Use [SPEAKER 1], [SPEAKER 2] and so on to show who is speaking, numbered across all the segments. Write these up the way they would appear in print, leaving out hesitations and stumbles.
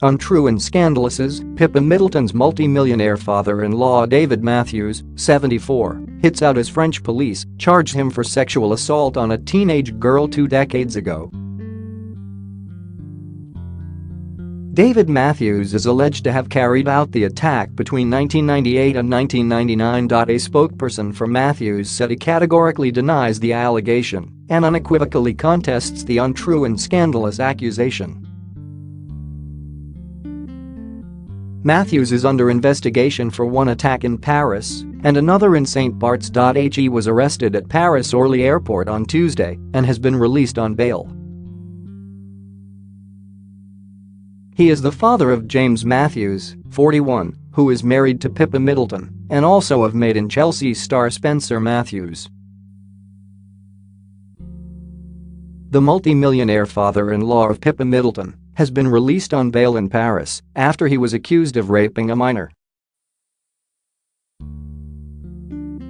[SPEAKER 1] Untrue and scandalous. Pippa Middleton's multi-millionaire father-in-law David Matthews, 74, hits out as French police charge him for sexual assault on a teenage girl 2 decades ago. David Matthews is alleged to have carried out the attack between 1998 and 1999. A spokesperson for Matthews said he categorically denies the allegation and unequivocally contests the untrue and scandalous accusation. Matthews is under investigation for one attack in Paris and another in St Barts. He was arrested at Paris Orly airport on Tuesday and has been released on bail. He is the father of James Matthews, 41, who is married to Pippa Middleton and also of Made in Chelsea star Spencer Matthews. The multi-millionaire father-in-law of Pippa Middleton has been released on bail in Paris after he was accused of raping a minor.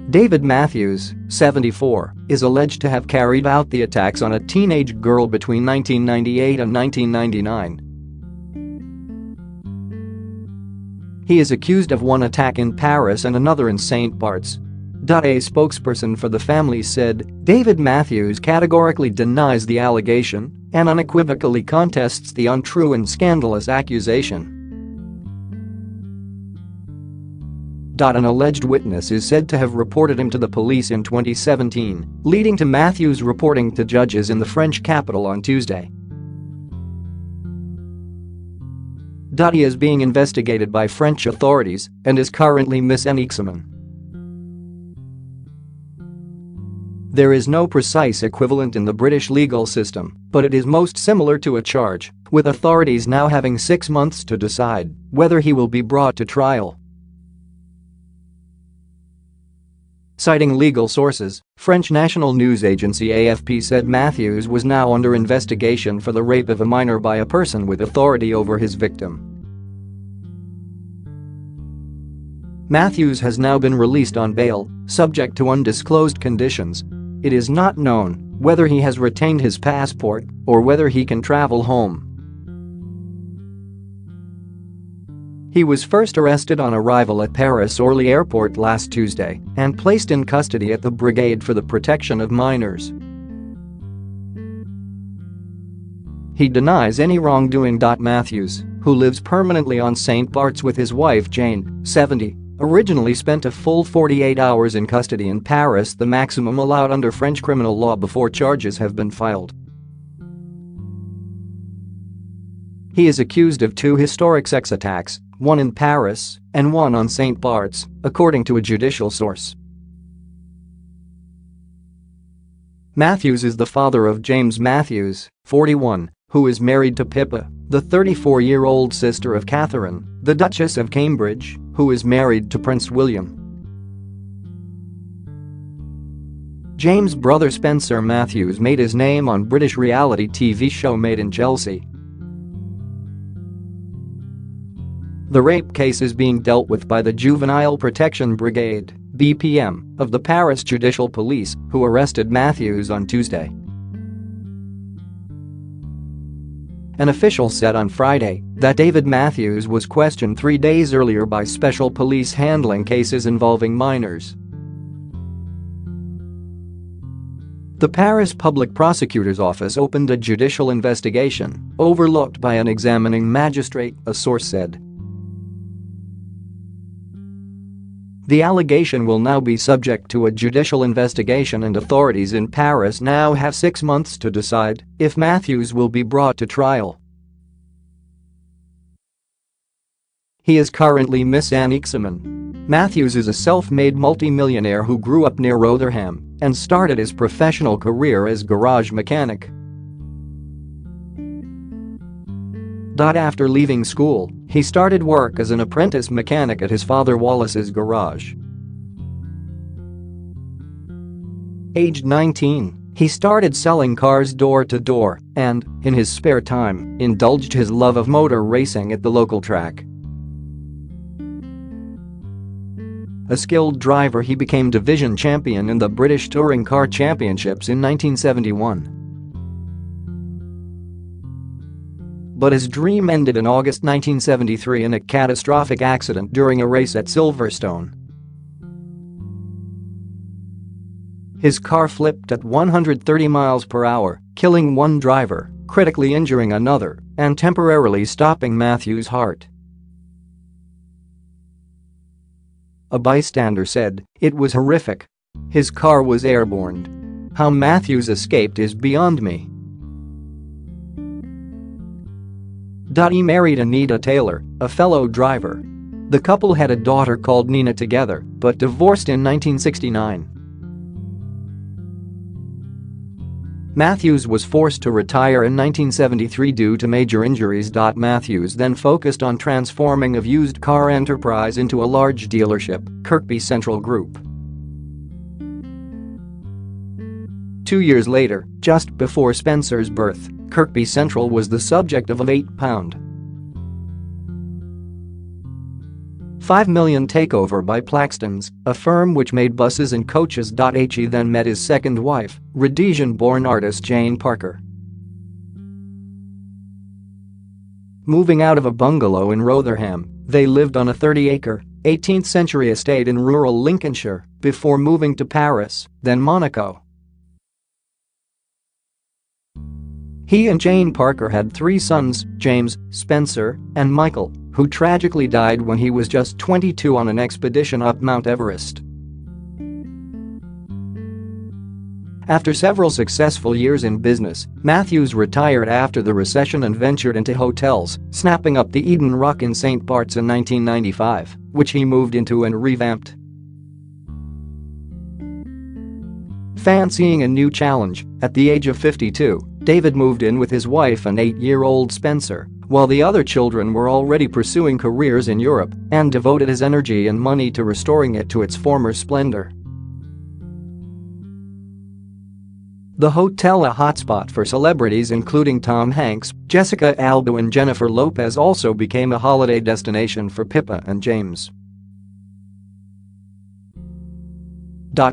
[SPEAKER 1] David Matthews, 74, is alleged to have carried out the attacks on a teenage girl between 1998 and 1999. He is accused of one attack in Paris and another in St Barts. A spokesperson for the family said, David Matthews categorically denies the allegation and unequivocally contests the untrue and scandalous accusation. An alleged witness is said to have reported him to the police in 2017, leading to Matthews reporting to judges in the French capital on Tuesday. He is being investigated by French authorities and is currently mis examen. There is no precise equivalent in the British legal system, but it is most similar to a charge, with authorities now having 6 months to decide whether he will be brought to trial. Citing legal sources, French national news agency AFP said Matthews was now under investigation for the rape of a minor by a person with authority over his victim. Matthews has now been released on bail, subject to undisclosed conditions. It is not known whether he has retained his passport or whether he can travel home. He was first arrested on arrival at Paris Orly airport last Tuesday and placed in custody at the Brigade for the Protection of Minors. He denies any wrongdoing. Matthews, who lives permanently on St Barts with his wife Jane, 70, originally spent a full 48 hours in custody in Paris, the maximum allowed under French criminal law before charges have been filed. He is accused of 2 historic sex attacks, one in Paris and one on St Barts, according to a judicial source. Matthews is the father of James Matthews, 41, who is married to Pippa, the 34-year-old sister of Catherine, the Duchess of Cambridge, who is married to Prince William. James' brother Spencer Matthews made his name on British reality TV show Made in Chelsea. The rape case is being dealt with by the Juvenile Protection Brigade (BPM) of the Paris Judicial Police, who arrested Matthews on Tuesday. An official said on Friday that David Matthews was questioned 3 days earlier by special police handling cases involving minors. The Paris Public Prosecutor's Office opened a judicial investigation, overlooked by an examining magistrate, a source said. The allegation will now be subject to a judicial investigation, and authorities in Paris now have 6 months to decide if Matthews will be brought to trial. He is currently mis examen. Matthews is a self-made multi-millionaire who grew up near Rotherham and started his professional career as garage mechanic. After leaving school, he started work as an apprentice mechanic at his father Wallace's garage. Aged 19, he started selling cars door to door and, in his spare time, indulged his love of motor racing at the local track. A skilled driver, he became division champion in the British Touring Car Championships in 1971. But his dream ended in August 1973 in a catastrophic accident during a race at Silverstone. His car flipped at 130 miles per hour, killing one driver, critically injuring another, and temporarily stopping Matthews' heart. A bystander said, "It was horrific. His car was airborne. How Matthews escaped is beyond me." He married Anita Taylor, a fellow driver. The couple had a daughter called Nina together, but divorced in 1969. Matthews was forced to retire in 1973 due to major injuries. Matthews then focused on transforming a used car enterprise into a large dealership, Kirkby Central Group. 2 years later, just before Spencer's birth, Kirkby Central was the subject of a £8.5 million takeover by Plaxton's, a firm which made buses and coaches. He then met his second wife, Rhodesian-born artist Jane Parker. Moving out of a bungalow in Rotherham, they lived on a 30-acre, 18th-century estate in rural Lincolnshire before moving to Paris, then Monaco. He and Jane Parker had 3 sons, James, Spencer, and Michael, who tragically died when he was just 22 on an expedition up Mount Everest. After several successful years in business, Matthews retired after the recession and ventured into hotels, snapping up the Eden Rock in St Barts in 1995, which he moved into and revamped. Fancying a new challenge, at the age of 52, David moved in with his wife and 8-year-old Spencer, while the other children were already pursuing careers in Europe, and devoted his energy and money to restoring it to its former splendor. The hotel, a hotspot for celebrities including Tom Hanks, Jessica Alba and Jennifer Lopez, also became a holiday destination for Pippa and James.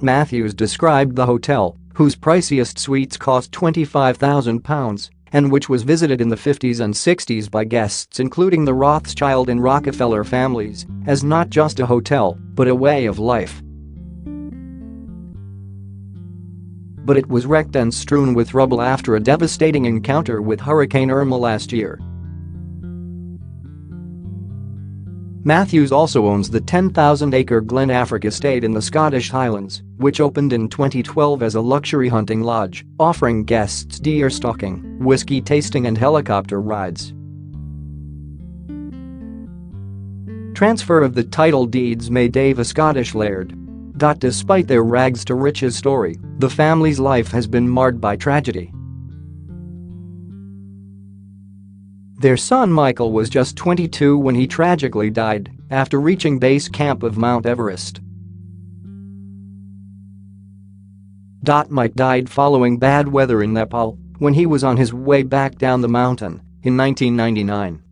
[SPEAKER 1] Matthews described the hotel, whose priciest suites cost £25,000, and which was visited in the 50s and 60s by guests including the Rothschild and Rockefeller families, as not just a hotel, but a way of life. But it was wrecked and strewn with rubble after a devastating encounter with Hurricane Irma last year. Matthews also owns the 10,000-acre Glen Affric estate in the Scottish Highlands, which opened in 2012 as a luxury hunting lodge, offering guests deer stalking, whiskey tasting and helicopter rides. Transfer of the title deeds made Dave a Scottish laird. Despite their rags-to-riches story, the family's life has been marred by tragedy. Their son Michael was just 22 when he tragically died after reaching base camp of Mount Everest. Mike died following bad weather in Nepal when he was on his way back down the mountain in 1999.